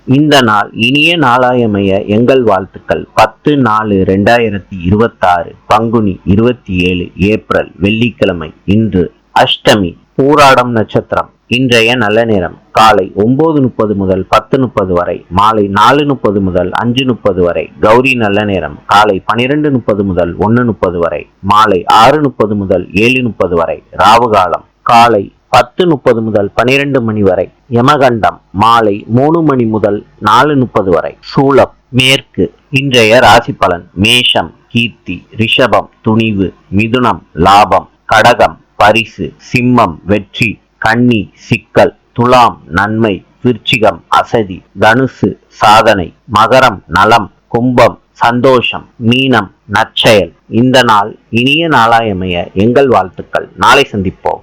இந்த நாள் இனிய நாளாயமைய எங்கள் வாழ்த்துக்கள். 10/4/2026 பங்குனி 27 ஏப்ரல் வெள்ளிக்கிழமை. இன்று அஷ்டமி, பூராடம் நட்சத்திரம். இன்றைய நல்ல நேரம் காலை 9:30 முதல் 10:30 வரை, மாலை 4:30 முதல் 5:30 வரை. கௌரி நல்ல நேரம் காலை 12:30 முதல் 1:30 வரை, மாலை 6:30 முதல் 7:30 வரை. ராவு காலம் காலை 10:30 முதல் 12 மணி வரை. யமகண்டம் மாலை 3 மணி முதல் 4:30 வரை. சூலம் மேற்கு. இன்றைய ராசி பலன்: மேஷம் கீர்த்தி, ரிஷபம் துணிவு, மிதுனம் லாபம், கடகம் பரிசு, சிம்மம் வெற்றி, கன்னி சிக்கல், துலாம் நன்மை, விருச்சிகம் அசதி, தனுசு சாதனை, மகரம் நலம், கும்பம் சந்தோஷம், மீனம் நற்செயல். இந்த நாள் இனிய நாளாயமைய எங்கள் வாழ்த்துக்கள். நாளை சந்திப்போம்.